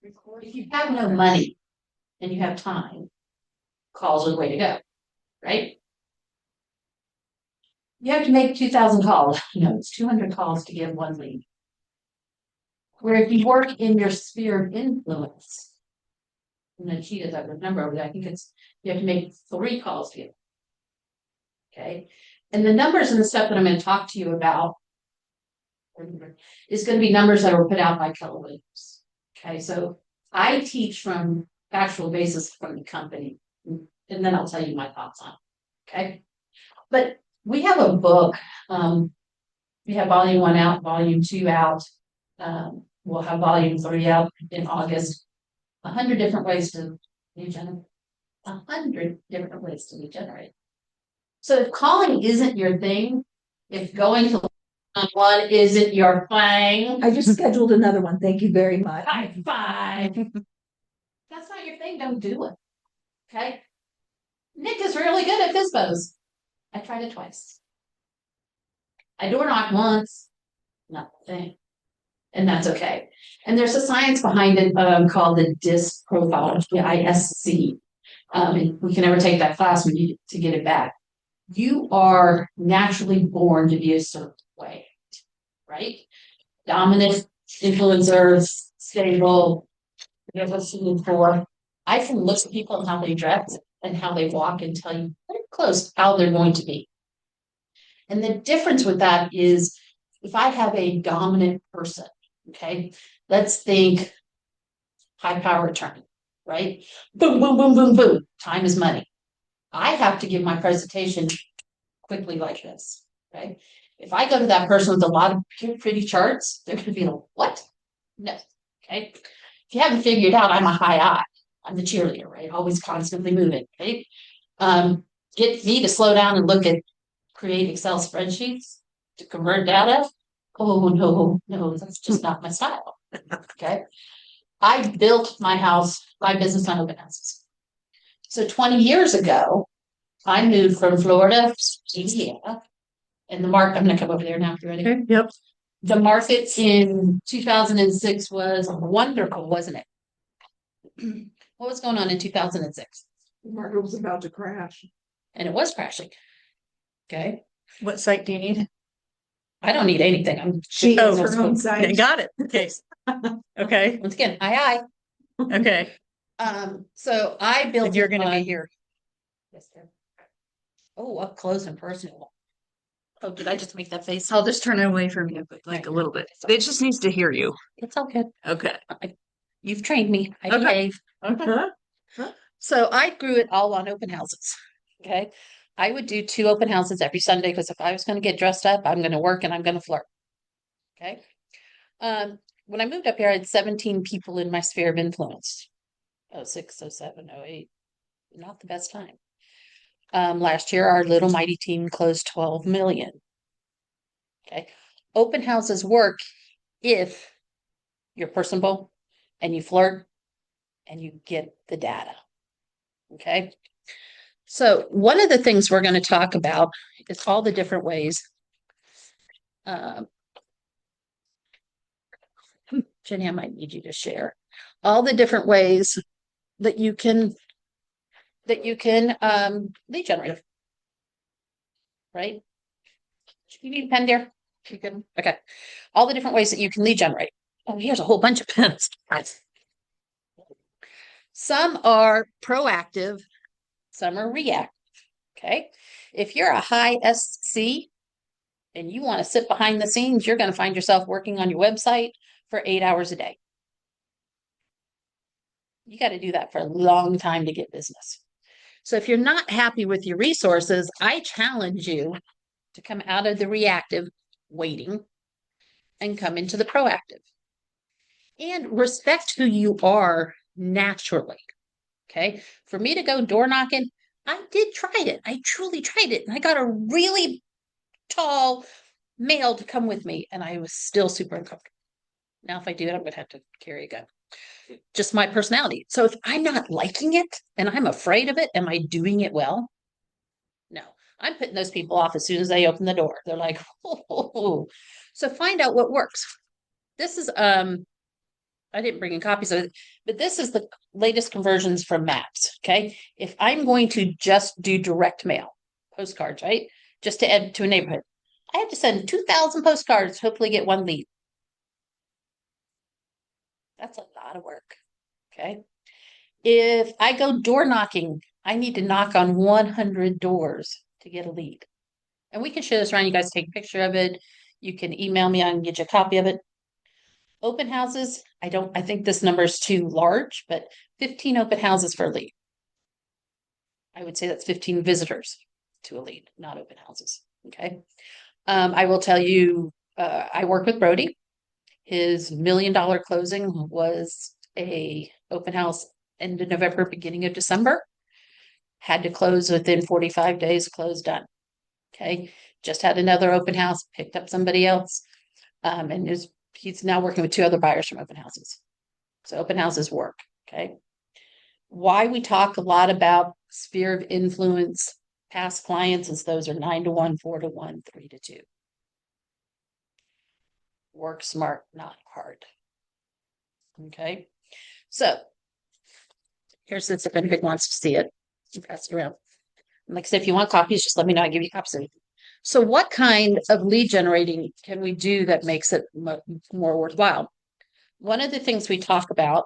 If you have no money and you have time, calls are the way to go, right? You have to make 2,000 calls. No, it's 200 calls to give one lead. Where if you work in your sphere of influence, and then she does have a number over there, I think it's, you have to make 3 calls to get. Okay. And the numbers and the stuff that I'm going to talk to you about is going to be numbers that were put out by Keller Williams. Okay. So I teach from factual basis from the company, and then I'll tell you my thoughts on it. Okay. But we have a book. We have volume 1 out, volume 2 out. We'll have volume 3 out in August. 100 different ways to lead generate. 100 different ways to lead generate. So if calling isn't your thing, if going to one isn't your thing, I just scheduled another one. Thank you very much. high five. That's not your thing. Don't do it. Okay. Nick is really good at FISBOs. I tried it twice. I door knocked once. Not the thing. And that's okay. And there's a science behind it called the DISC profile, the ISC. If we can ever take that class, we need to get it back. You are naturally born to be a certain way, right? Dominant, influencer, stable, whatever seen for. I can look at people and how they dress and how they walk and tell you pretty close how they're going to be. And the difference with that is if I have a dominant person, okay, let's think high power attorney, right? Boom, boom, boom, boom, boom. Time is money. I have to give my presentation quickly like this, okay? If I go to that person with a lot of pretty charts, they're going to be like, what? No, okay? If you haven't figured out, I'm a high I. I'm the cheerleader, right? Always constantly moving, right? Get me to slow down and look at create Excel spreadsheets to convert data. Oh, no, that's just not my style, okay? I built my business on open houses. So 20 years ago, I moved from Florida to Indiana. And the market, I'm going to come over there now if you're ready. Okay, yep. The market in 2006 was wonderful, wasn't it? What was going on in 2006? The market was about to crash. And it was crashing. Okay. What site do you need? I don't need anything. She has her own site. Got it. Okay. Okay. Once again, hi. Okay. So I built. If you're going to be here. Yes, sir. Oh, up close and personal. Oh, did I just make that face? I'll just turn away from you, but like a little bit. It just needs to hear you. It's all good. Okay. You've trained me. I Okay. behave. Okay. So I grew it all on open houses. Okay. I would do 2 open houses every Sunday because if I was going to get dressed up, I'm going to work and I'm going to flirt. Okay. When I moved up here, I had 17 people in my sphere of influence. 06, 07, 08. Not the best time. Last year, our little mighty team closed 12 million. Okay. Open houses work if you're personable and you flirt and you get the data. Okay. So one of the things we're going to talk about is all the different ways. Jenny, I might need you to share all the different ways that you can lead generate. Right? You need a pen, dear? You can. Okay. All the different ways that you can lead generate. Oh, here's a whole bunch of pens. Some are proactive, some are reactive. Okay. If you're a high SC and you want to sit behind the scenes, you're going to find yourself working on your website for 8 hours a day. You got to do that for a long time to get business. So if you're not happy with your resources, I challenge you to come out of the reactive waiting and come into the proactive. And respect who you are naturally. Okay. For me to go door knocking, I did try it. I truly tried it. And I got a really tall male to come with me. And I was still super uncomfortable. Now, if I do it, I'm going to have to carry a gun. Just my personality. So if I'm not liking it and I'm afraid of it, am I doing it well? No, I'm putting those people off as soon as they open the door. They're like, oh. So find out what works. This is I didn't bring in copies of it, but this is the latest conversions from Maps. Okay. If I'm going to just do direct mail postcards, right? Just to add to a neighborhood, I have to send 2,000 postcards, hopefully get one lead. That's a lot of work. Okay. If I go door knocking, I need to knock on 100 doors to get a lead. And we can share this around. You guys take a picture of it. You can email me. I can get you a copy of it. Open houses, I think this number is too large, but 15 open houses for a lead. I would say that's 15 visitors to a lead, not open houses. Okay. I will tell you, I work with Brody. His $1 million closing was a open house end of November, beginning of December. Had to close within 45 days, close done. Okay. Just had another open house, picked up somebody else. And he's now working with 2 other buyers from open houses. So open houses work. Okay. Why we talk a lot about sphere of influence, past clients, is those are 9 to 1, 4 to 1, 3 to 2. Work smart, not hard. Okay. So here's this if anybody wants to see it. Pass it around. And like I said, if you want copies, just let me know. I give you copies of it. So what kind of lead generating can we do that makes it more worthwhile? One of the things we talk about,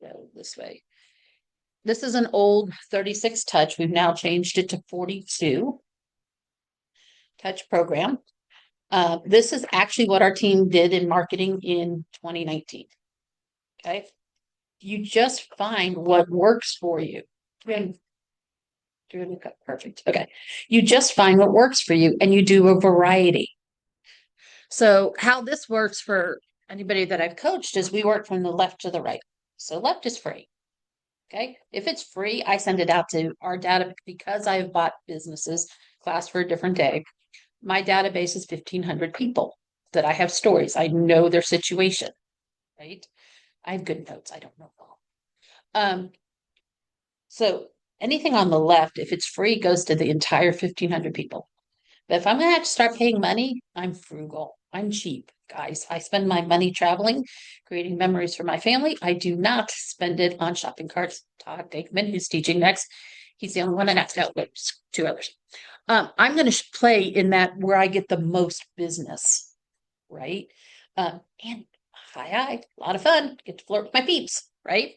go this way. This is an old 36 touch. We've now changed it to 42 touch program. This is actually what our team did in marketing in 2019. Okay. You just find what works for you. Perfect. Okay. You just find what works for you and you do a variety. So how this works for anybody that I've coached is we work from the left to the right. So left is free. Okay. If it's free, I send it out to our data because I've bought businesses, class for a different day. My database is 1,500 people that I have stories. I know their situation, right? I have good notes. I don't know all. So anything on the left, if it's free, goes to the entire 1,500 people. But if I'm going to have to start paying money, I'm frugal. I'm cheap, guys. I spend my money traveling, creating memories for my family. I do not spend it on shopping carts. Todd Dakeman, who's teaching next, he's the only one, and that's no, 2 others. I'm going to play in that where I get the most business, right? And a lot of fun. Get to flirt with my peeps, right?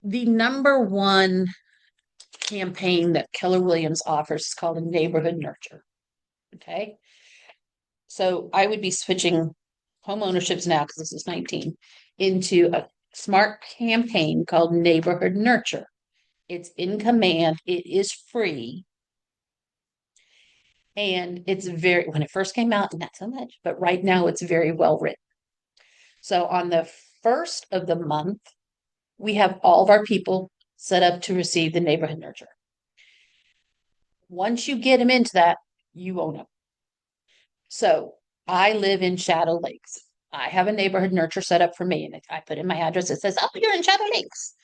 The number one campaign that Keller Williams offers is called a neighborhood nurture. Okay. So I would be switching home ownerships now, because this is 19, into a smart campaign called neighborhood nurture. It's in command. It is free. And it's when it first came out, not so much, but right now it's very well written. So on the first of the month, we have all of our people set up to receive the neighborhood nurture. Once you get them into that, you own them. So I live in Shadow Lakes. I have a neighborhood nurture set up for me, and I put in my address. It says, "Oh, you're in Shadow Lakes.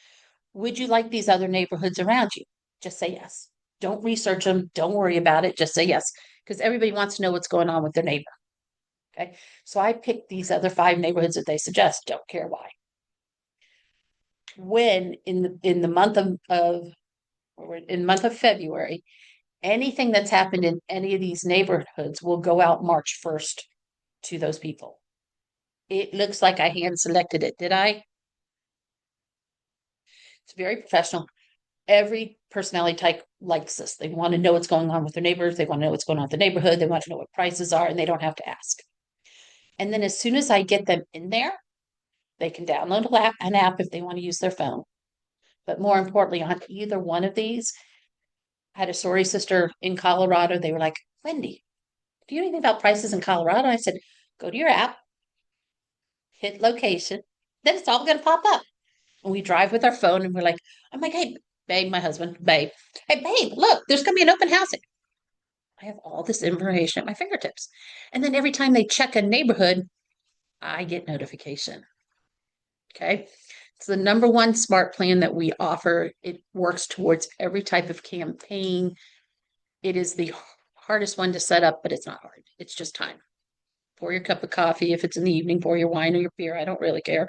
Would you like these other neighborhoods around you?" Just say yes. Don't research them. Don't worry about it. Just say yes, because everybody wants to know what's going on with their neighbor. Okay. So I picked these other 5 neighborhoods that they suggest. Don't care why. When in the month of February, anything that's happened in any of these neighborhoods will go out March 1st to those people. It looks like I hand selected it. Did I? It's very professional. Every personality type likes this. They want to know what's going on with their neighbors. They want to know what's going on with the neighborhood. They want to know what prices are, and they don't have to ask. And then as soon as I get them in there, they can download an app if they want to use their phone. But more importantly, on either one of these, I had a sorry sister in Colorado. They were like, "Wendy, do you know anything about prices in Colorado?" I said, "Go to your app, hit location, then it's all going to pop up." And we drive with our phone and we're like, I'm like, "Hey, babe," my husband, "Babe, hey, babe, look, there's going to be an open house." I have all this information at my fingertips. And then every time they check a neighborhood, I get notification. Okay. It's the number one smart plan that we offer. It works towards every type of campaign. It is the hardest one to set up, but it's not hard. It's just time. pour your cup of coffee. If it's in the evening, pour your wine or your beer. I don't really care.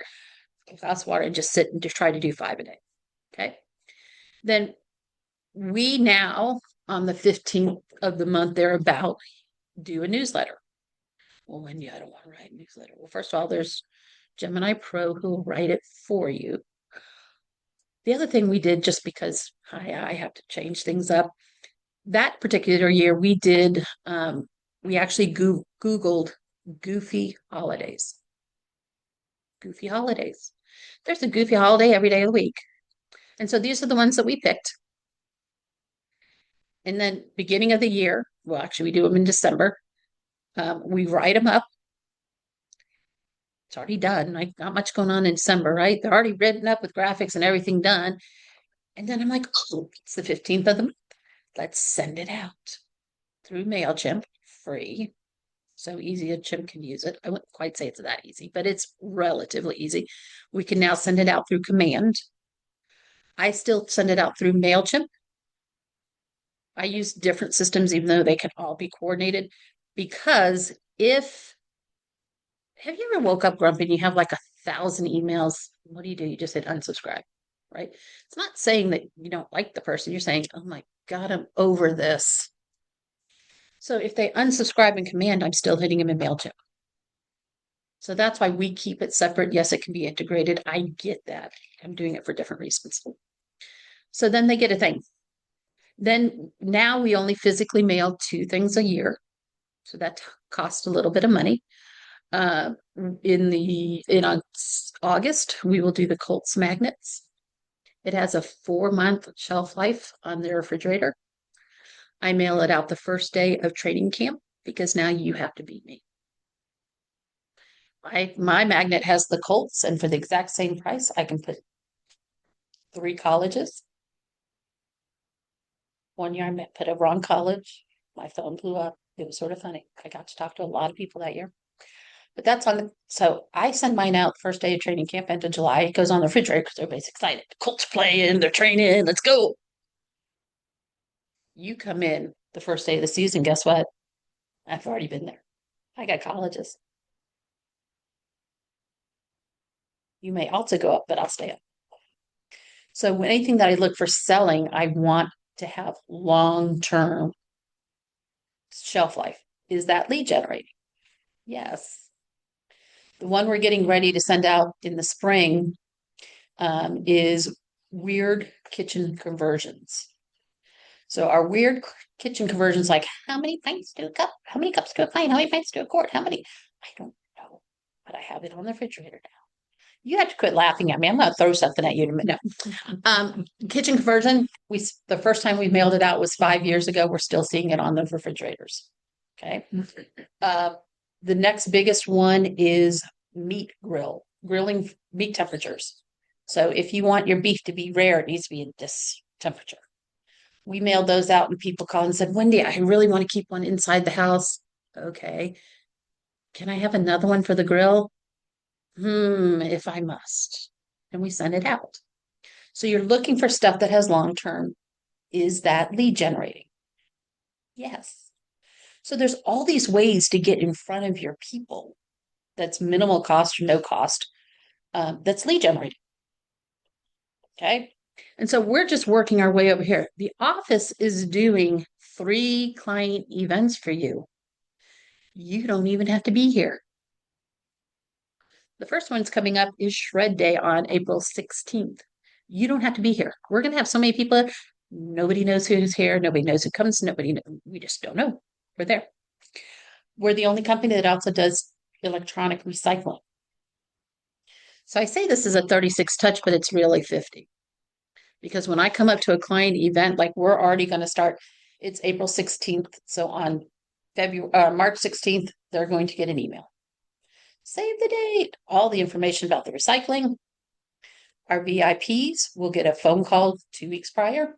A glass of water and just sit and just try to do 5 a day. Okay. Then we now, on the 15th of the month, thereabout, do a newsletter. Well, Wendy, I don't want to write a newsletter. Well, first of all, there's Gemini Pro who will write it for you. The other thing we did, just because I have to change things up, that particular year we did, we actually Googled goofy holidays. Goofy holidays. There's a goofy holiday every day of the week. And so these are the ones that we picked. And then beginning of the year, well, actually we do them in December. We write them up. It's already done. Like not much going on in December, right? They're already written up with graphics and everything done. And then I'm like, oh, it's the 15th of the month. Let's send it out through MailChimp, free. So easy a chimp can use it. I wouldn't quite say it's that easy, but it's relatively easy. We can now send it out through command. I still send it out through MailChimp. I use different systems, even though they can all be coordinated, because have you ever woke up grumpy and you have like 1,000 emails? What do? You just hit unsubscribe, right? It's not saying that you don't like the person. You're saying, oh my God, I'm over this. So if they unsubscribe in command, I'm still hitting them in MailChimp. So that's why we keep it separate. Yes, it can be integrated. I get that. I'm doing it for different reasons. So then they get a thing. Then now we only physically mail 2 things a year. So that costs a little bit of money. In August, we will do the Colts magnets. It has a 4-month shelf life on their refrigerator. I mail it out the first day of training camp because now you have to beat me. My magnet has the Colts, and for the exact same price, I can put 3 colleges. One year I put a wrong college. My phone blew up. It was sort of funny. I got to talk to a lot of people that year. But that's so I send mine out first day of training camp, end of July. It goes on the refrigerator because everybody's excited. The Colts playing, they're training, let's go. You come in the first day of the season, guess what? I've already been there. I got colleges. You may also go up, but I'll stay up. So anything that I look for selling, I want to have long-term shelf life. Is that lead generating? Yes. The one we're getting ready to send out in the spring is weird kitchen conversions. So our weird kitchen conversions, like how many pints to a cup? How many cups to a pint? How many pints to a quart? How many? I don't know, but I have it on the refrigerator now. You have to quit laughing at me. I'm going to throw something at you in a minute. No. Kitchen conversion, the first time we mailed it out was 5 years ago. We're still seeing it on the refrigerators. Okay. The next biggest one is meat grilling meat temperatures. So if you want your beef to be rare, it needs to be in this temperature. We mailed those out and people called and said, Wendy, I really want to keep one inside the house. Okay. Can I have another one for the grill? If I must. And we send it out. So you're looking for stuff that has long-term. Is that lead generating? Yes. So there's all these ways to get in front of your people that's minimal cost or no cost, that's lead generating. Okay. And so we're just working our way over here. The office is doing 3 client events for you. You don't even have to be here. The first one's coming up is Shred Day on April 16th. You don't have to be here. We're going to have so many people. Nobody knows who's here. Nobody knows who comes. We just don't know. We're there. We're the only company that also does electronic recycling. So I say this is a 36 touch, but it's really 50. Because when I come up to a client event, like we're already going to start, it's April 16th. So on March 16th, they're going to get an email. Save the date, all the information about the recycling. Our VIPs will get a phone call 2 weeks prior.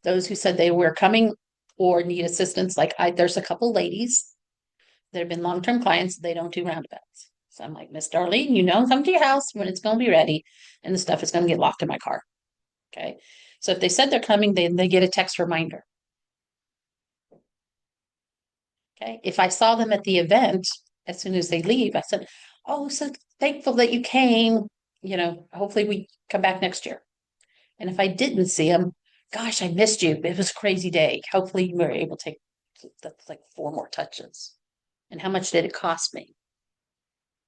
Those who said they were coming or need assistance, there's a couple ladies that have been long-term clients, they don't do roundabouts. So I'm like, Miss Darlene, come to your house when it's going to be ready and the stuff is going to get locked in my car. Okay. So if they said they're coming, they get a text reminder. Okay, if I saw them at the event, as soon as they leave, I said, oh, so thankful that you came, hopefully we come back next year. And if I didn't see them, gosh, I missed you. It was a crazy day. Hopefully you were able to take, that's like 4 more touches. And how much did it cost me?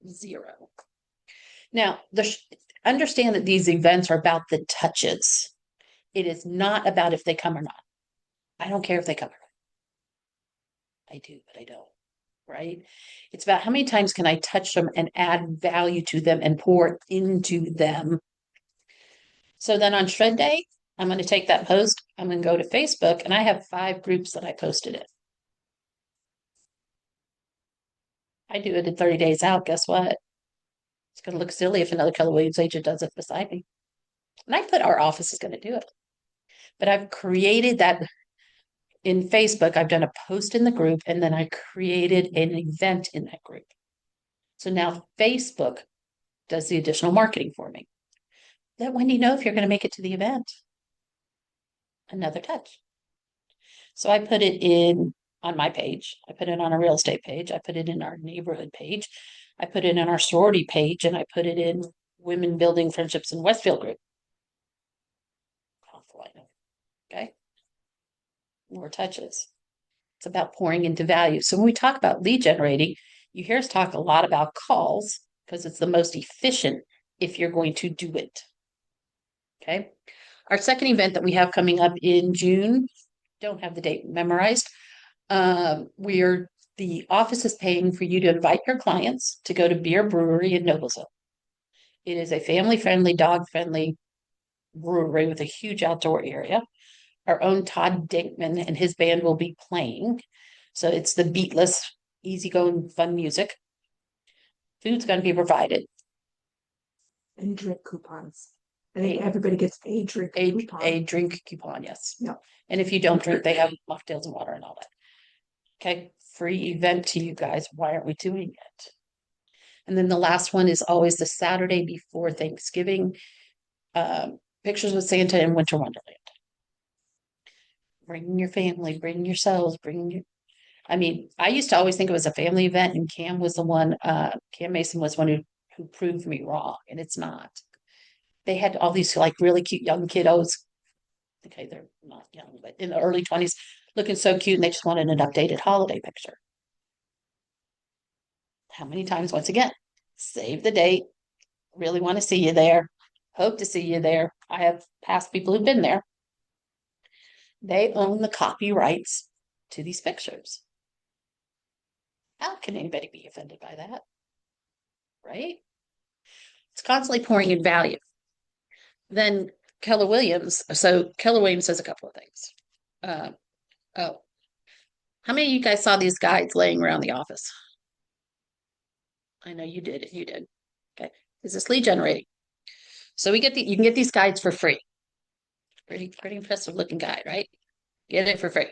0. Now, understand that these events are about the touches. It is not about if they come or not. I don't care if they come or not. I do, but I don't. Right? It's about how many times can I touch them and add value to them and pour into them. So then on Shred Day, I'm going to take that post, I'm going to go to Facebook, and I have 5 groups that I posted it. I do it in 30 days out. Guess what? It's going to look silly if another Keller Williams agent does it beside me. And I put our office is going to do it. But I've created that in Facebook. I've done a post in the group, and then I created an event in that group. So now Facebook does the additional marketing for me. Let Wendy know if you're going to make it to the event. Another touch. So I put it in on my page. I put it on a real estate page. I put it in our neighborhood page. I put it in our sorority page, and I put it in Women Building Friendships in Westfield group. Okay. More touches. It's about pouring into value. So when we talk about lead generating, you hear us talk a lot about calls because it's the most efficient if you're going to do it. Okay. Our second event that we have coming up in June, don't have the date memorized. The office is paying for you to invite your clients to go to Beer Brewery in Noblesville. It is a family-friendly, dog-friendly brewery with a huge outdoor area. Our own Todd Dinkman and his band will be playing. So it's the beatless, easygoing, fun music. Food's going to be provided. And drink coupons. I think everybody gets a drink coupon. A drink coupon, yes. Yeah. And if you don't drink, they have mocktails and water and all that. Okay, free event to you guys. Why aren't we doing it? And then the last one is always the Saturday before Thanksgiving. Pictures with Santa in Winter Wonderland. Bring your family, bring yourselves, I used to always think it was a family event, and Cam was the one, Cam Mason was one who proved me wrong, and it's not. They had all these like really cute young kiddos. Okay, they're not young, but in the early 20s, looking so cute, and they just wanted an updated holiday picture. How many times, once again, save the date, really want to see you there, hope to see you there. I have past people who've been there. They own the copyrights to these pictures. How can anybody be offended by that? Right? It's constantly pouring in value. Then Keller Williams. So Keller Williams says a couple of things. How many of you guys saw these guides laying around the office? I know you did. You did. Okay. Is this lead generating? So you can get these guides for free. Pretty impressive looking guide, right? Get it for free.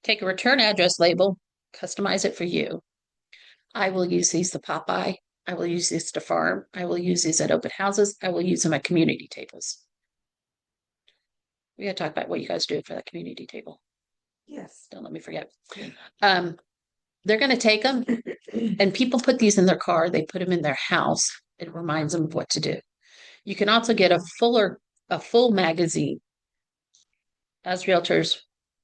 Take a return address label, customize it for you. I will use these to Popeye. I will use these to farm. I will use these at open houses. I will use them at community tables. We got to talk about what you guys do for that community table. Yes. Don't let me forget. They're going to take them, and people put these in their car. They put them in their house. It reminds them of what to do. You can also get a full magazine as realtors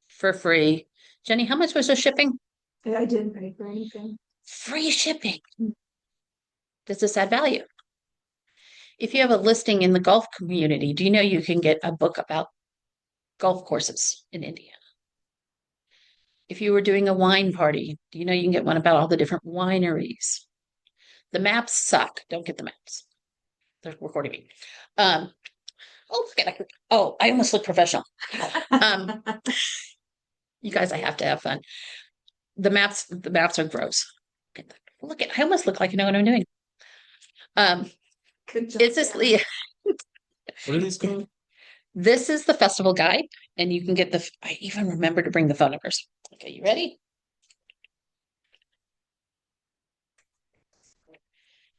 for free. Jenny, how much was the shipping? I didn't pay for anything. Free shipping. Does this add value? If you have a listing in the golf community, do you know you can get a book about golf courses in Indiana? If you were doing a wine party, do you know you can get one about all the different wineries? The maps suck. Don't get the maps. They're recording me. I almost look professional. You guys, I have to have fun. The maps are gross. Look at, I almost look like I know what I'm doing. Good job. Is this Leah? What are these called? This is the festival guide, and you can get I even remember to bring the phone numbers. Okay, you ready?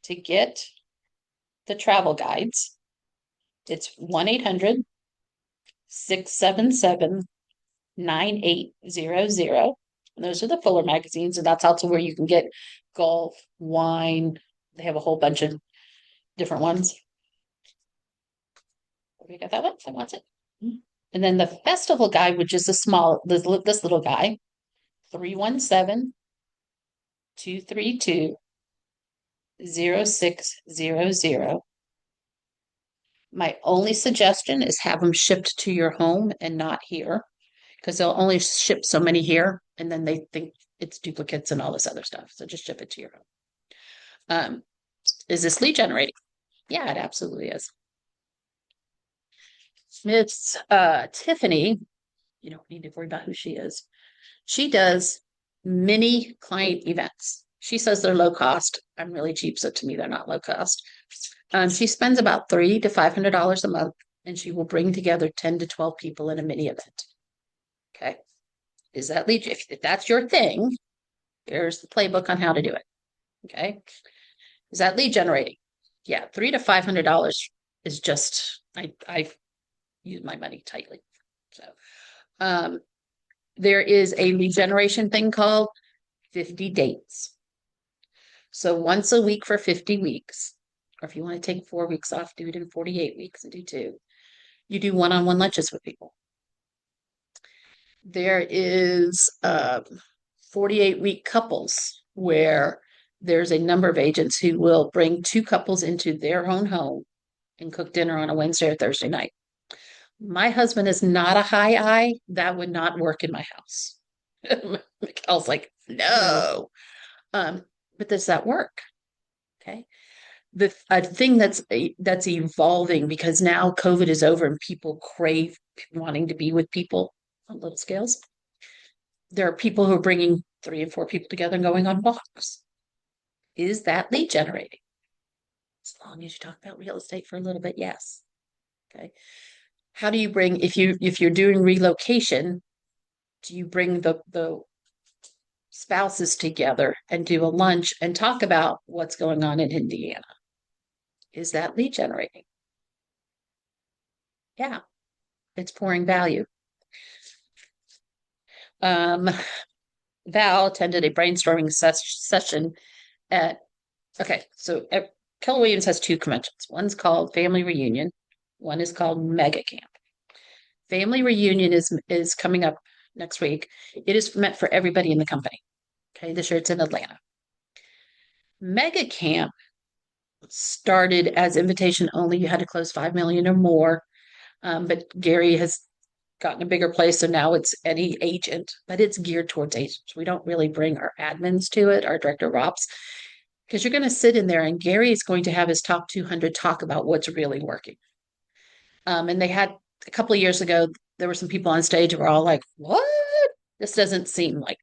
To get the travel guides, it's 1-800-677-9800. And those are the fuller magazines, and that's also where you can get golf, wine. They have a whole bunch of different ones. We got that one. That wants it. And then the festival guide, which is this little guy, 317-232-0600. My only suggestion is have them shipped to your home and not here, because they'll only ship so many here, and then they think it's duplicates and all this other stuff. So just ship it to your home. Is this lead generating? Yeah, it absolutely is. It's Tiffany. You don't need to worry about who she is. She does mini client events. She says they're low cost. I'm really cheap, so to me they're not low cost. She spends about $300 to $500 a month, and she will bring together 10 to 12 people in a mini event. Okay. Is that lead? If that's your thing, there's the playbook on how to do it. Okay. Is that lead generating? Yeah, $300 to $500 is just I use my money tightly. So there is a lead generation thing called 50 dates. So once a week for 50 weeks, or if you want to take 4 weeks off, do it in 48 weeks and do 2. You do one-on-one lunches with people. There is 48-week couples where there's a number of agents who will bring 2 couples into their own home and cook dinner on a Wednesday or Thursday night. My husband is not a high I. That would not work in my house. Mikkel's like, no. But does that work? Okay. The thing that's evolving, because now COVID is over and people crave wanting to be with people on little scales. There are people who are bringing 3 and 4 people together and going on walks. Is that lead generating? As long as you talk about real estate for a little bit, yes. Okay. How do you bring, if you're doing relocation, do you bring the spouses together and do a lunch and talk about what's going on in Indiana? Is that lead generating? Yeah, it's pouring value. Val attended a brainstorming session at, okay, so Keller Williams has 2 conventions. One's called Family Reunion. One is called Mega Camp. Family Reunion is coming up next week. It is meant for everybody in the company. Okay, this year it's in Atlanta. Mega Camp started as invitation only. You had to close 5 million or more. But Gary has gotten a bigger place, so now it's any agent, but it's geared towards agents. We don't really bring our admins to it, our director of ops, because you're going to sit in there and Gary is going to have his top 200 talk about what's really working. And they had a couple of years ago, there were some people on stage who were all like, what? This doesn't seem like.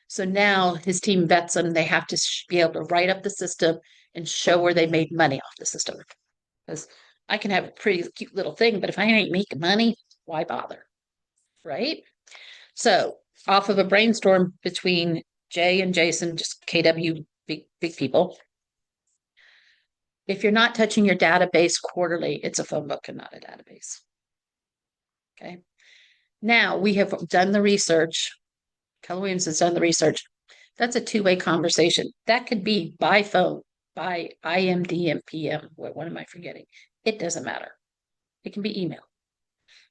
So now his team vets them. They have to be able to write up the system and show where they made money off the system. Because I can have a pretty cute little thing, but if I ain't making money, why bother? Right? So off of a brainstorm between Jay and Jason, just KW, big people. If you're not touching your database quarterly, it's a phone book and not a database. Okay. Now we have done the research. Keller Williams has done the research. That's a 2-way conversation. That could be by phone, by IM, DM, PM. What am I forgetting? It doesn't matter. It can be email.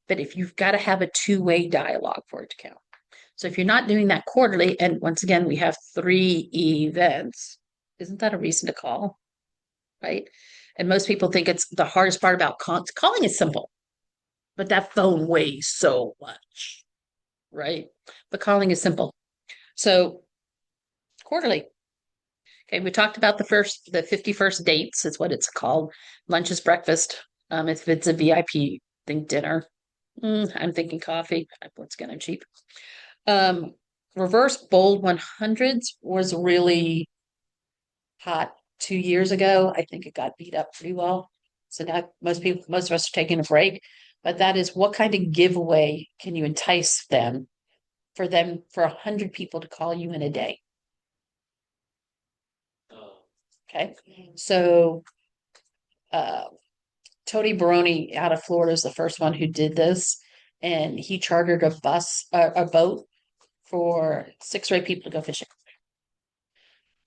But if you've got to have a 2-way dialogue for it to count. So if you're not doing that quarterly, and once again, we have 3 events, isn't that a reason to call? Right? And most people think it's the hardest part about calling is simple, but that phone weighs so much, right? But calling is simple. So quarterly. Okay, we talked about the 51st dates is what it's called. Lunch is breakfast. If it's a VIP, think dinner. I'm thinking coffee. What's going to cheap? Reverse bold 100s was really hot 2 years ago. I think it got beat up pretty well. So now most of us are taking a break. But that is, what kind of giveaway can you entice them for 100 people to call you in a day? Okay, so Tony Baroni out of Florida is the first one who did this, and he chartered a boat for 6 or 8 people to go fishing.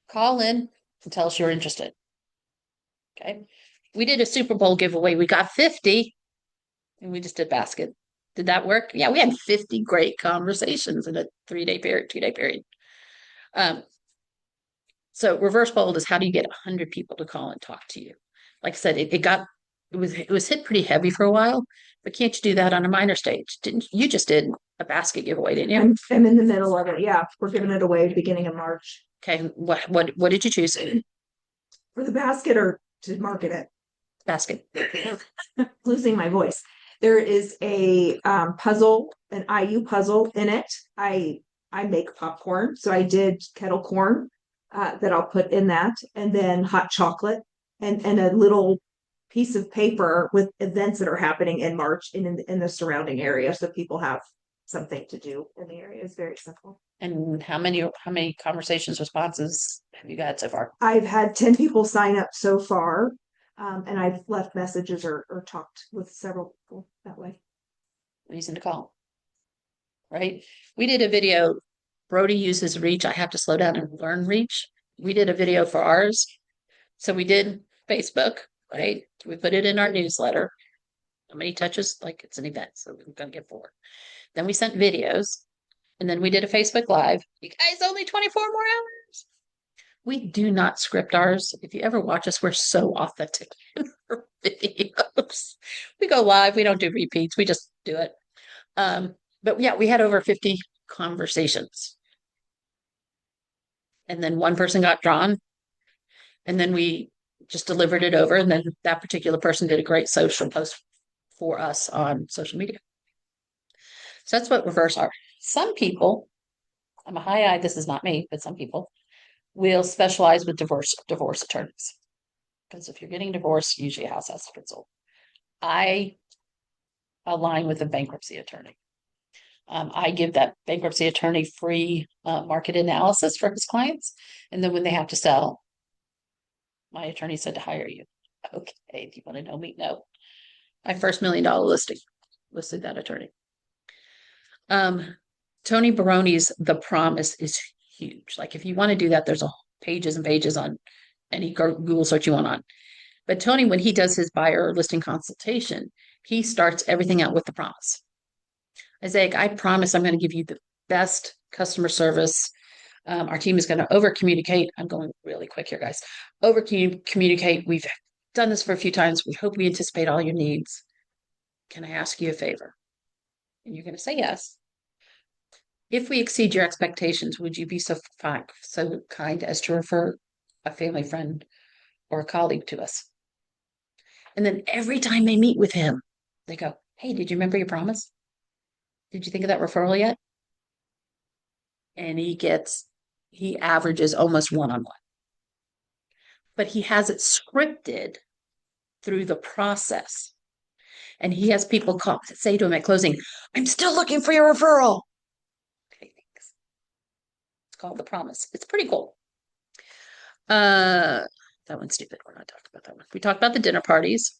Call in and tell us you're interested. Okay. We did a Super Bowl giveaway. We got 50 and we just did basket. Did that work? Yeah, we had 50 great conversations in a 3-day period, 2-day period. So reverse bold is how do you get 100 people to call and talk to you? Like I said, it was hit pretty heavy for a while, but can't you do that on a minor stage? Didn't you just did a basket giveaway, didn't you? I'm in the middle of it. Yeah, we're giving it away beginning of March. Okay, what did you choose? For the basket or to market it? Basket. Losing my voice. There is a puzzle, an IU puzzle in it. I make popcorn, so I did kettle corn that I'll put in that, and then hot chocolate, and a little piece of paper with events that are happening in March in the surrounding area, so people have something to do in the area. It's very simple. And how many conversations, responses have you got so far? I've had 10 people sign up so far, and I've left messages or talked with several people that way. Reason to call. Right? We did a video. Brody uses Reach. I have to slow down and learn Reach. We did a video for ours. So we did Facebook, right? We put it in our newsletter. How many touches? Like it's an event, so we're gonna get 4. Then we sent videos, and then we did a Facebook Live. You guys, only 24 more hours. We do not script ours. If you ever watch us, we're so authentic in our videos. We go live. We don't do repeats. We just do it. But yeah, we had over 50 conversations. And then one person got drawn. And then we just delivered it over. And then that particular person did a great social post for us on social media. So that's what reverse are. Some people, I'm a high eye, this is not me, but some people will specialize with divorce attorneys. Because if you're getting divorced, usually a house has to get sold. I align with a bankruptcy attorney. I give that bankruptcy attorney free market analysis for his clients. And then when they have to sell, my attorney said to hire you. Okay, if you want to know me, no. My first $1 million listed that attorney. Tony Baroni's The Promise is huge. Like if you want to do that, there's pages and pages on any Google search you want on. But Tony, when he does his buyer listing consultation, he starts everything out with the promise. Isaiah, I promise I'm going to give you the best customer service. Our team is going to over communicate. I'm going really quick here, guys. Over communicate. We've done this for a few times. We hope we anticipate all your needs. Can I ask you a favor? And you're going to say yes. If we exceed your expectations, would you be so kind as to refer a family friend or a colleague to us? And then every time they meet with him, they go, hey, did you remember your promise? Did you think of that referral yet? And he averages almost one-on-one. But he has it scripted through the process. And he has people say to him at closing, I'm still looking for your referral. Okay, thanks. It's called The Promise. It's pretty cool. That one's stupid. We're not talking about that one. We talked about the dinner parties.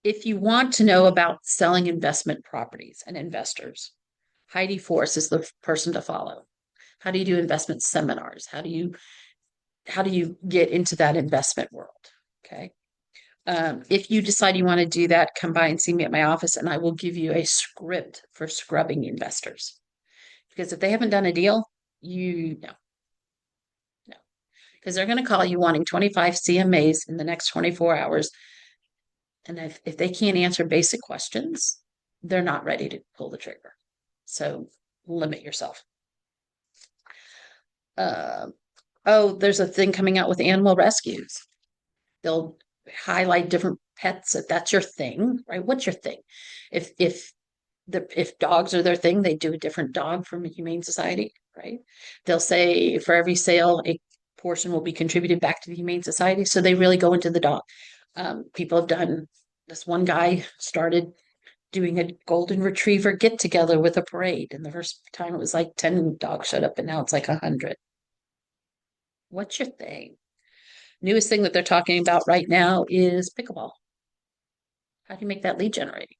If you want to know about selling investment properties and investors, Heidi Force is the person to follow. How do you do investment seminars? How do you get into that investment world? Okay. If you decide you want to do that, come by and see me at my office and I will give you a script for scrubbing investors. Because if they haven't done a deal, no. Because they're going to call you wanting 25 CMAs in the next 24 hours. And if they can't answer basic questions, they're not ready to pull the trigger. So limit yourself. There's a thing coming out with animal rescues. They'll highlight different pets if that's your thing, right? What's your thing? If dogs are their thing, they do a different dog from a humane society, right? They'll say for every sale, a portion will be contributed back to the humane society. So they really go into the dog. People have done this. One guy started doing a golden retriever get together with a parade. And the first time it was like 10 dogs showed up and now it's like 100. What's your thing? Newest thing that they're talking about right now is pickleball. How do you make that lead generating?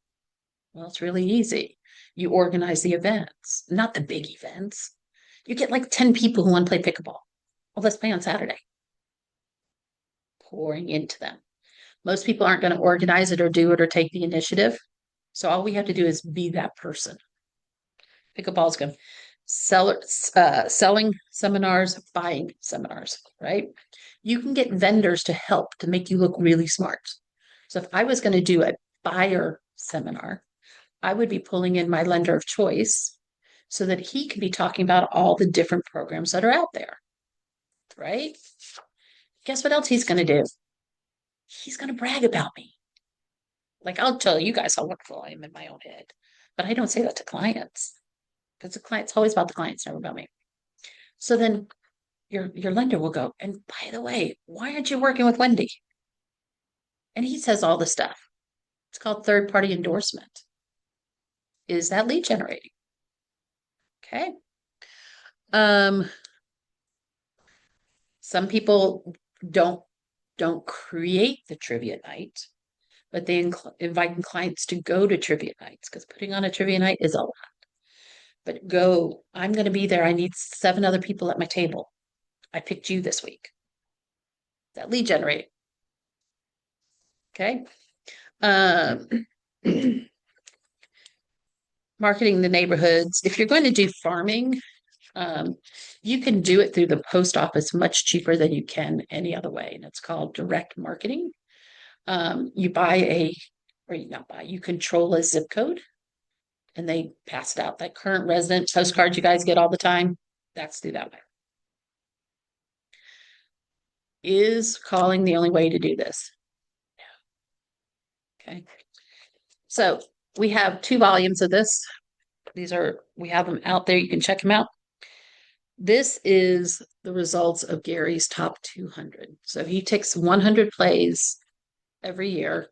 Well, it's really easy. You organize the events, not the big events. You get like 10 people who want to play pickleball. Well, let's play on Saturday. Pouring into them. Most people aren't going to organize it or do it or take the initiative. So all we have to do is be that person. Pickleball is good. Selling seminars, buying seminars, right? You can get vendors to help to make you look really smart. So if I was going to do a buyer seminar, I would be pulling in my lender of choice so that he can be talking about all the different programs that are out there, right? Guess what else he's going to do? He's going to brag about me. Like, I'll tell you guys how wonderful I am in my own head, but I don't say that to clients because the client's always about the clients, never about me. So then your lender will go, and by the way, why aren't you working with Wendy? And he says all the stuff. It's called third-party endorsement. Is that lead generating? Okay. Some people don't create the trivia night, but they invite clients to go to trivia nights because putting on a trivia night is a lot. But go, I'm going to be there. I need 7 other people at my table. I picked you this week. That lead generating. Okay. Marketing the neighborhoods. If you're going to do farming, you can do it through the post office much cheaper than you can any other way. And it's called direct marketing. You you control a zip code and they pass it out. That current resident postcard you guys get all the time, that's through that way. Is calling the only way to do this? No. Okay. So we have 2 volumes of this. We have them out there. You can check them out. This is the results of Gary's top 200. So he takes 100 plays every year.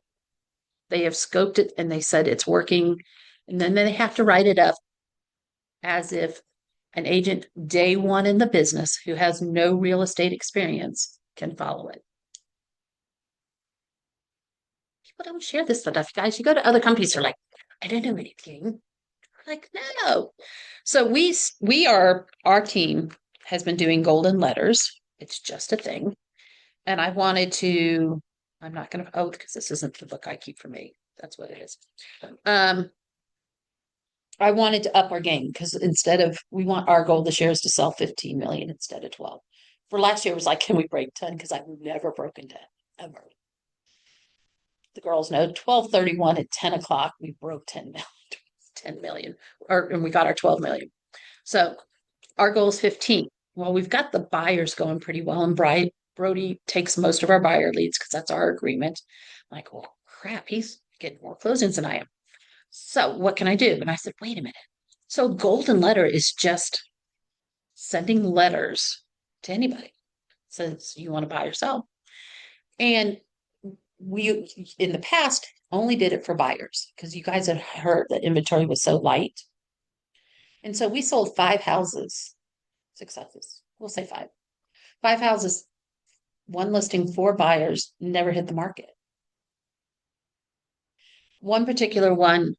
They have scoped it and they said it's working. And then they have to write it up as if an agent day 1 in the business who has no real estate experience can follow it. People don't share this stuff, guys. You go to other companies, they're like, I don't know anything. Like, no. So our team has been doing golden letters. It's just a thing. And I'm not going to, because this isn't the book I keep for me. That's what it is. I wanted to up our game because we want our goal this year is to sell 15 million instead of 12. For last year, it was like, can we break 10? Because I've never broken 10, ever. The girls know 12/31 at 10 o'clock, we broke 10 million, and we got our 12 million. So our goal is 15. Well, we've got the buyers going pretty well, and Brody takes most of our buyer leads because that's our agreement. I'm like, well, crap, he's getting more closings than I am. So what can I do? And I said, wait a minute. So golden letter is just sending letters to anybody. Says you want to buy or sell. And we, in the past, only did it for buyers because you guys had heard that inventory was so light. And so we sold 5 houses, 6 houses. We'll say 5. 5 houses, 1 listing, 4 buyers, never hit the market. One particular one,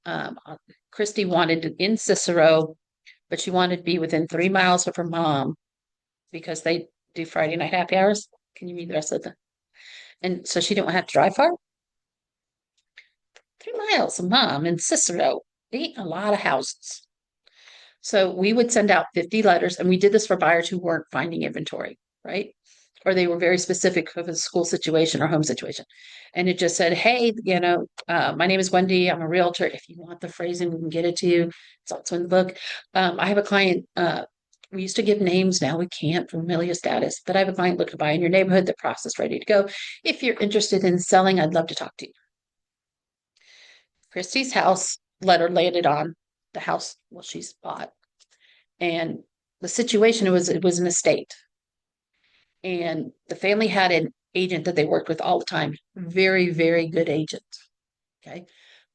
Christy wanted in Cicero, but she wanted to be within 3 miles of her mom because they do Friday night happy hours. Can you read the rest of them? And so she didn't have to drive far. 3 miles of mom in Cicero. Ain't a lot of houses. So we would send out 50 letters, and we did this for buyers who weren't finding inventory, right? Or they were very specific of a school situation or home situation. And it just said, hey, my name is Wendy. I'm a realtor. If you want the phrasing, we can get it to you. It's also in the book. I have a client. We used to give names. Now we can't for familiar status. But I have a client looking to buy in your neighborhood. The process ready to go. If you're interested in selling, I'd love to talk to you. Christy's house letter landed on the house she's bought. And the situation it was an estate. And the family had an agent that they worked with all the time. Very, very good agent. Okay.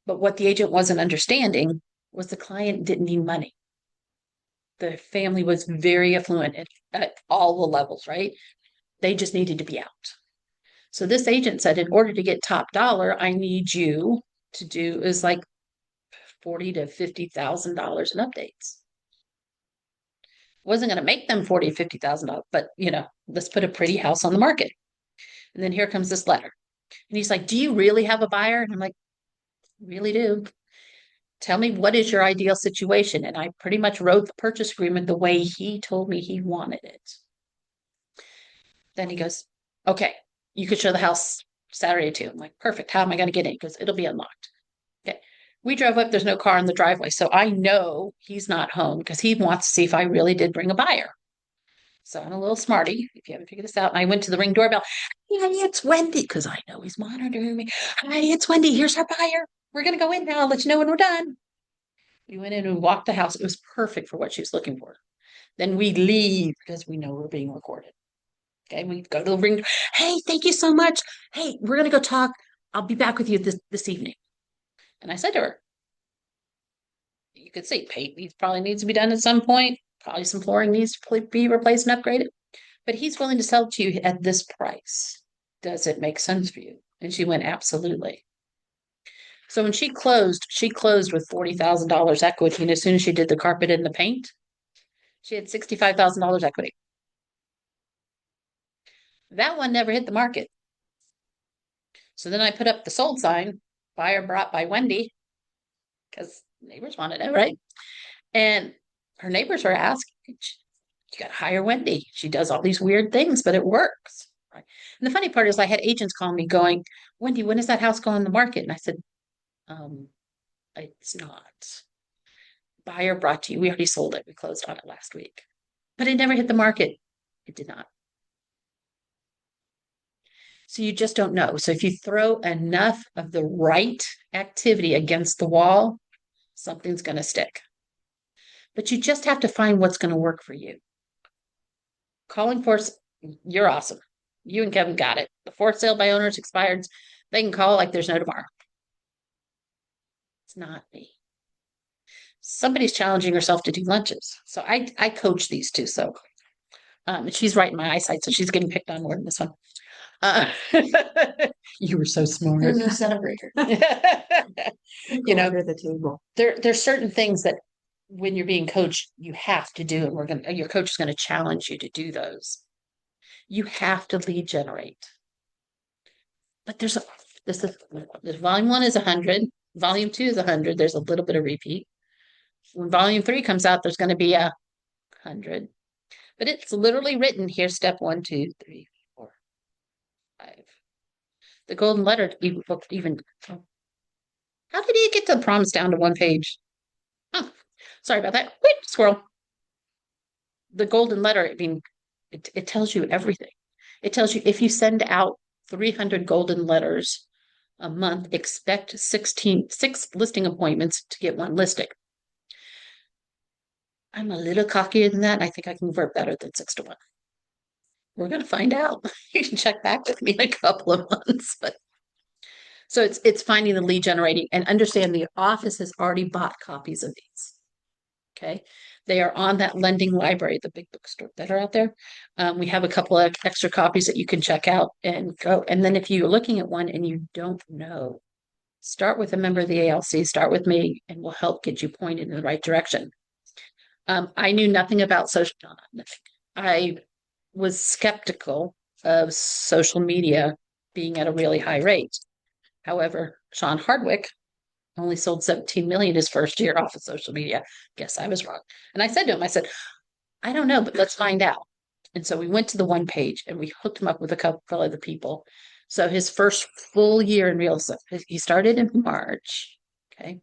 But what the agent wasn't understanding was the client didn't need money. The family was very affluent at all the levels, right? They just needed to be out. So this agent said, in order to get top dollar, I need you to do is like $40,000 to $50,000 in updates. Wasn't going to make them $40,000 to $50,000, but let's put a pretty house on the market. And then here comes this letter. And he's like, do you really have a buyer? And I'm like, really do. Tell me, what is your ideal situation? And I pretty much wrote the purchase agreement the way he told me he wanted it. Then he goes, okay, you could show the house Saturday too. I'm like, perfect. How am I going to get in? He goes, it'll be unlocked. Okay. We drove up. There's no car in the driveway. So I know he's not home because he wants to see if I really did bring a buyer. So I'm a little smarty, if you haven't figured this out. And I went to the Ring doorbell. Hi, it's Wendy, because I know he's monitoring me. Hi, it's Wendy. Here's our buyer. We're going to go in now. I'll let you know when we're done. We went in and walked the house. It was perfect for what she was looking for. Then we leave because we know we're being recorded. Okay, we go to the Ring. Hey, thank you so much. Hey, we're going to go talk. I'll be back with you this evening. And I said to her, you could see paint probably needs to be done at some point. Probably some flooring needs to be replaced and upgraded. But he's willing to sell to you at this price. Does it make sense for you? And she went, absolutely. So when she closed with $40,000 equity. And as soon as she did the carpet and the paint, she had $65,000 equity. That one never hit the market. So then I put up the sold sign, buyer brought by Wendy, because neighbors wanted it, right? And her neighbors were asking, you got to hire Wendy. She does all these weird things, but it works. Right? And the funny part is I had agents call me going, Wendy, when is that house going on the market? And I said, it's not. Buyer brought to you. We already sold it. We closed on it last week. But it never hit the market. It did not. So you just don't know. So if you throw enough of the right activity against the wall, something's going to stick. But you just have to find what's going to work for you. Calling force, you're awesome. You and Kevin got it. The for sale by owners expired. They can call like there's no tomorrow. It's not me. Somebody's challenging herself to do lunches. So I coach these two. So she's right in my eyesight. So she's getting picked on more than this one. You were so smart. There's a celebrator. Under the table. There's certain things that when you're being coached, you have to do, and your coach is going to challenge you to do those. You have to lead generate. But there's volume 1 is 100, volume 2 is 100. There's a little bit of repeat. When volume 3 comes out, there's going to be 100. But it's literally written here, step 1, 2, 3, 4, 5. The golden letter even. How did he get the prompts down to one page? Oh, sorry about that. Wait, squirrel. The golden letter, I mean, it tells you everything. It tells you if you send out 300 golden letters a month, expect 6 listing appointments to get 1 listing. I'm a little cockier than that. And I think I can convert better than 6 to 1. We're going to find out. You can check back with me in a couple of months. But so it's finding the lead generating and understand the office has already bought copies of these. Okay. They are on that lending library, the big bookstore that are out there. We have a couple of extra copies that you can check out and go. And then if you're looking at one and you don't know, start with a member of the ALC, start with me, and we'll help get you pointed in the right direction. I knew nothing about social. I was skeptical of social media being at a really high rate. However, Sean Hardwick only sold 17 million his first year off of social media. Guess I was wrong. And I said to him, I don't know, but let's find out. And so we went to the one page and we hooked him up with a couple of other people. So his first full year in real estate, he started in March. Okay.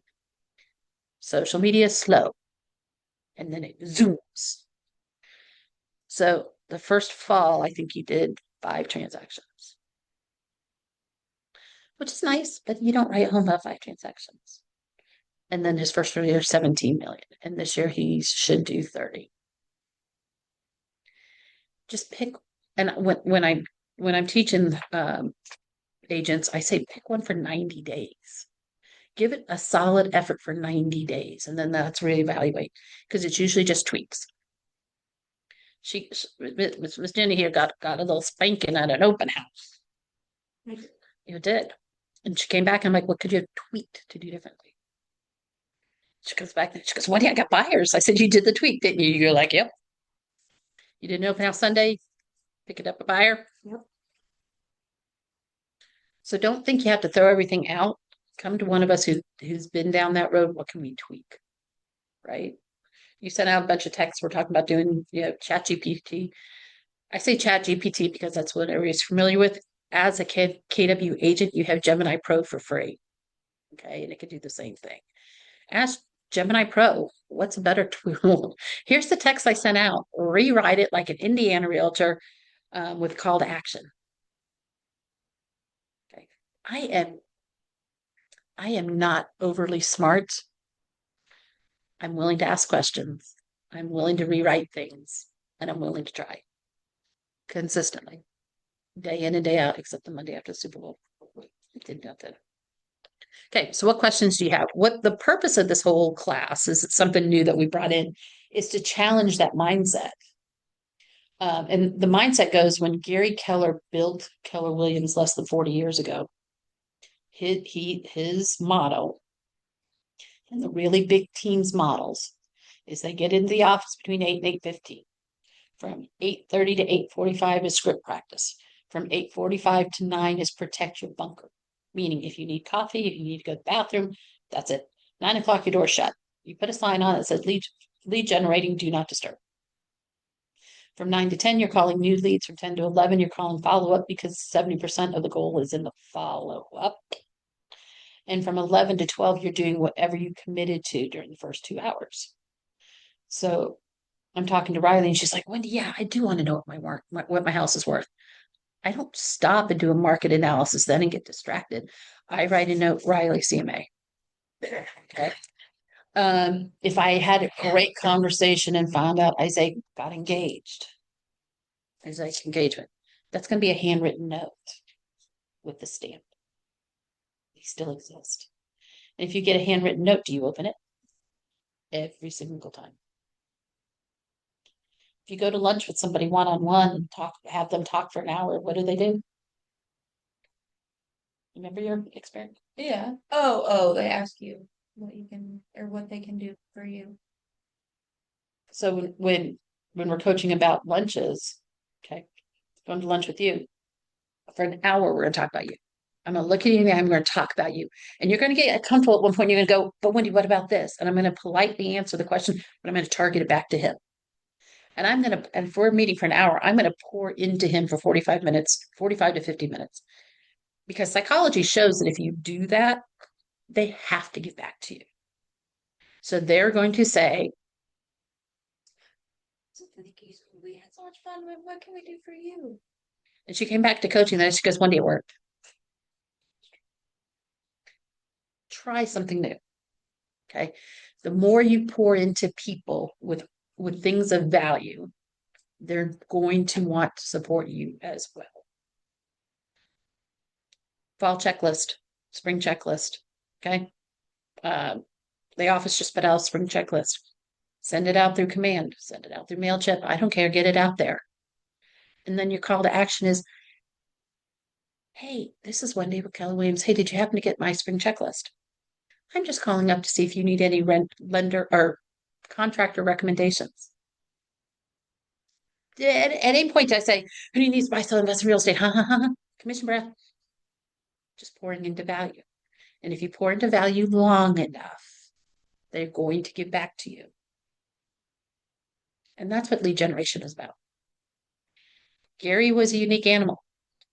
Social media is slow. And then it zooms. So the first fall, I think he did 5 transactions. Which is nice, but you don't write home about 5 transactions. And then his first year, 17 million. And this year he should do 30. Just pick, and when I'm teaching agents, I say pick one for 90 days. Give it a solid effort for 90 days, and then that's reevaluate because it's usually just tweaks. Miss Jenny here got a little spanking at an open house. You did. And she came back and I'm like, what could you have tweaked to do differently? She comes back and she goes, Wendy, I got buyers. I said, you did the tweak, didn't you? You're like, yep. You did an open house Sunday, pick it up a buyer. Yep. So don't think you have to throw everything out. Come to one of us who's been down that road. What can we tweak? Right? You sent out a bunch of texts. We're talking about doing, Chat GPT. I say Chat GPT because that's what everybody's familiar with. As a KW agent, you have Gemini Pro for free. Okay, and it can do the same thing. Ask Gemini Pro, what's a better tool? Here's the text I sent out. Rewrite it like an Indiana realtor with call to action. Okay. I am not overly smart. I'm willing to ask questions. I'm willing to rewrite things, and I'm willing to try consistently, day in and day out, except the Monday after the Super Bowl. I did nothing. Okay, so what questions do you have? What the purpose of this whole class is something new that we brought in is to challenge that mindset. And the mindset goes when Gary Keller built Keller Williams less than 40 years ago. His motto and the really big teams models is they get into the office between 8 and 8:15. From 8:30 to 8:45 is script practice. From 8:45 to 9 is protect your bunker. Meaning if you need coffee, if you need to go to the bathroom, that's it. 9 o'clock, your door's shut. You put a sign on that says lead generating, do not disturb. From 9 to 10, you're calling new leads. From 10 to 11, you're calling follow-up because 70% of the goal is in the follow-up. And from 11 to 12, you're doing whatever you committed to during the first 2 hours. So I'm talking to Riley and she's like, Wendy, yeah, I do want to know what my house is worth. I don't stop and do a market analysis then and get distracted. I write a note, Riley CMA. Okay. If I had a great conversation and found out Isaac got engaged, Isaac's engagement, that's going to be a handwritten note with the stamp. They still exist. And if you get a handwritten note, do you open it? Every single time. If you go to lunch with somebody one-on-one and have them talk for an hour, what do? Remember your experience? Yeah. Oh, they ask you what you can or what they can do for you. So when we're coaching about lunches, okay, going to lunch with you for an hour, we're going to talk about you. I'm going to look at you and I'm going to talk about you. And you're going to get comfortable at one point. You're going to go, but Wendy, what about this? And I'm going to politely answer the question, but I'm going to target it back to him. And if we're meeting for an hour, I'm going to pour into him for 45 minutes, 45 to 50 minutes. Because psychology shows that if you do that, they have to give back to you. So they're going to say, We had so much fun. What can we do for you? and she came back to coaching, then she goes, one day it worked. Try something new. Okay. The more you pour into people with things of value, they're going to want to support you as well. Fall checklist, spring checklist. Okay. The office just put out a spring checklist. Send it out through command, send it out through MailChimp. I don't care, get it out there. And then your call to action is, hey, this is Wendy with Keller Williams. Hey, did you happen to get my spring checklist? I'm just calling up to see if you need any lender or contractor recommendations. At any point, I say, who needs to buy, sell, invest in real estate? Commission breath. Just pouring into value. And if you pour into value long enough, they're going to give back to you. And that's what lead generation is about. Gary was a unique animal.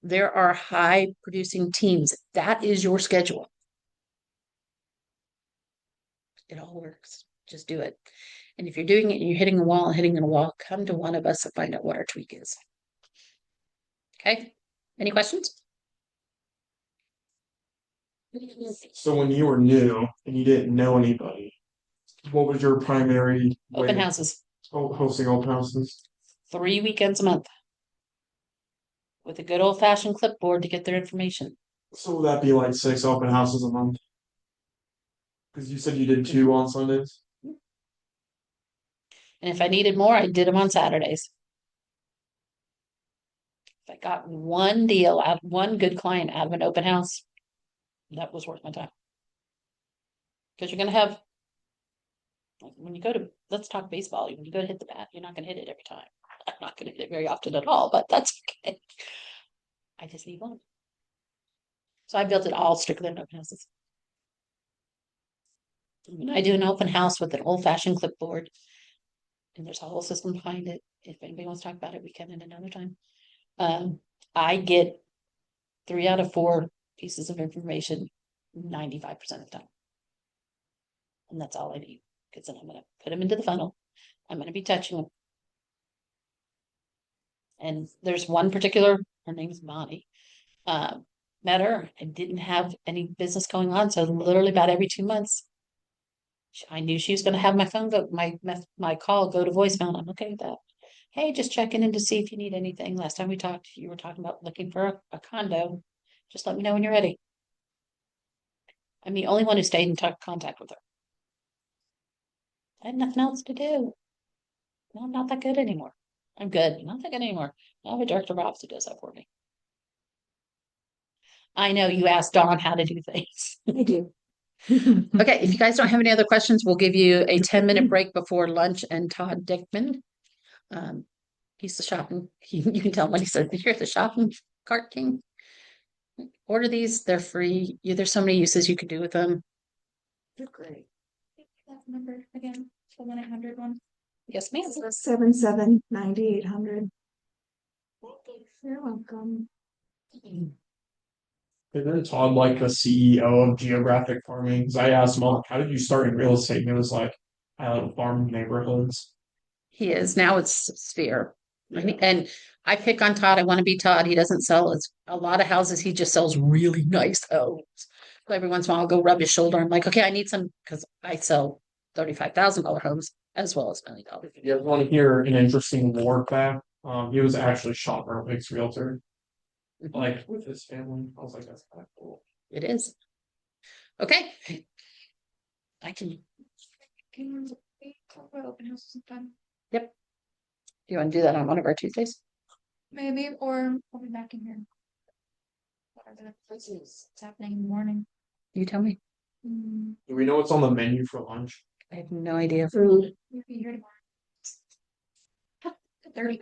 There are high producing teams. That is your schedule. It all works. Just do it. And if you're doing it and you're hitting a wall, come to one of us and find out what our tweak is. Okay. Any questions? So when you were new and you didn't know anybody, what was your primary way Open of houses, hosting open houses? 3 weekends a month with a good old fashioned clipboard to get their information. So would that be like 6 open houses a month? Because you said you did 2 on Sundays. And if I needed more, I did them on Saturdays. If I got one deal out, one good client out of an open house, that was worth my time. Because you're going to have Like, when you go to, let's talk baseball, when you go to hit the bat, you're not gonna hit it every time. I'm not gonna hit it very often at all, but that's okay. I just need one. So I built it all strictly in open houses. When I do an open house with an old fashioned clipboard, and there's a whole system behind it. If anybody wants to talk about it, we can at another time. I get 3 out of 4 pieces of information 95% of the time. And that's all I need, because then I'm gonna put them into the funnel. I'm gonna be touching them. And there's one particular, her name is Bonnie. Met her, I didn't have any business going on, so literally about every 2 months, I knew she was gonna have my phone go, my call go to voicemail, and I'm okay with that. Hey, just checking in to see if you need anything. Last time we talked, you were talking about looking for a condo. Just let me know when you're ready. I'm the only one who stayed in contact with her. I had nothing else to do. No, I'm not that good anymore. I'm good, not that good anymore. I have a director of ops who does that for me. I know you asked Dawn how to do things. I do. Okay, if you guys don't have any other questions, we'll give you a 10-minute break before lunch, and Todd Dickman. He's the shopping, you can tell when he says, you're the shopping cart king. Order these, they're free. There's so many uses you can do with them. They're great. That number again, the 1-800 one. Yes, ma'am. 77-9800. You're welcome. Isn't Todd like the CEO of Geographic Farming? Because I asked him, I'm like, how did you start in real estate? And it was like, I like farm neighborhoods. He is, now it's Sphere. Yeah. And I pick on Todd, I want to be Todd, he doesn't sell a lot of houses, he just sells really nice homes. So every once in a while I'll go rub his shoulder, I'm like, okay, I need some, because I sell $35,000 homes as well as $1 million. If you guys want to hear an interesting lore fact, he was actually Sean Erwick's realtor, like with his family. I was like, that's kind of cool. It is. Okay. I can, Can we talk about open house sometime? do you want to do that on one of our Tuesdays? Maybe, or I'll be back in here. What are the places? It's happening in the morning. You tell me. Mm, Do we know what's on the menu for lunch? I have no idea. Food. You'll be here tomorrow. 30.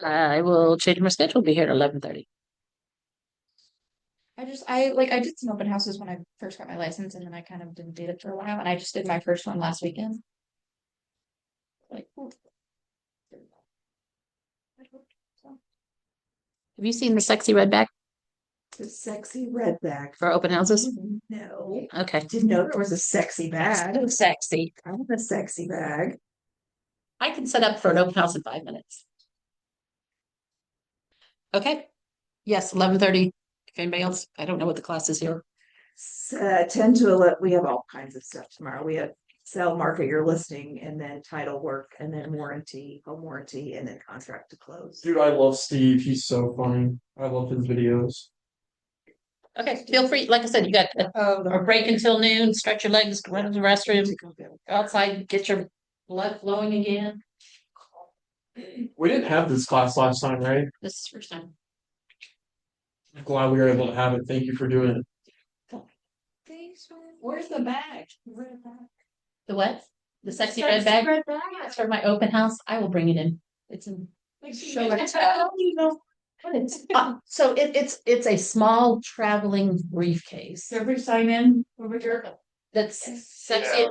I will change my schedule, be here at 11:30. I did some open houses when I first got my license, and then I kind of didn't do it for a while, and I just did my first one last weekend. Like, ooh. Have you seen the sexy redback The sexy red bag. for open houses? No. Okay. Didn't know there was a sexy bag. So sexy. I have a sexy bag. I can set up for an open house in 5 minutes. Okay. Yes, 11:30. If anybody else, I don't know what the class is here. 10 to 11. We have all kinds of stuff tomorrow. We have sell, market your listing, and then title work, and then warranty, home warranty, and then contract to close. Dude, I love Steve. He's so funny. I love his videos. Okay, feel free. Like I said, you got a break until noon, stretch your legs, run to the restroom, go outside, get your blood flowing again. We didn't have this class last time, right? This is the first time. I'm glad we were able to have it. Thank you for doing it. Thanks, man. Where's the bag? The what? The sexy red bag? That's for my open house. I will bring it in. It's in. Show it. So it's a small traveling briefcase. Every sign in over here. That's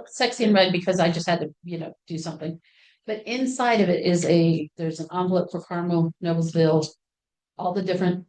sexy and red because I just had to, do something. But inside of it is there's an envelope for Carmel, Noblesville, all the different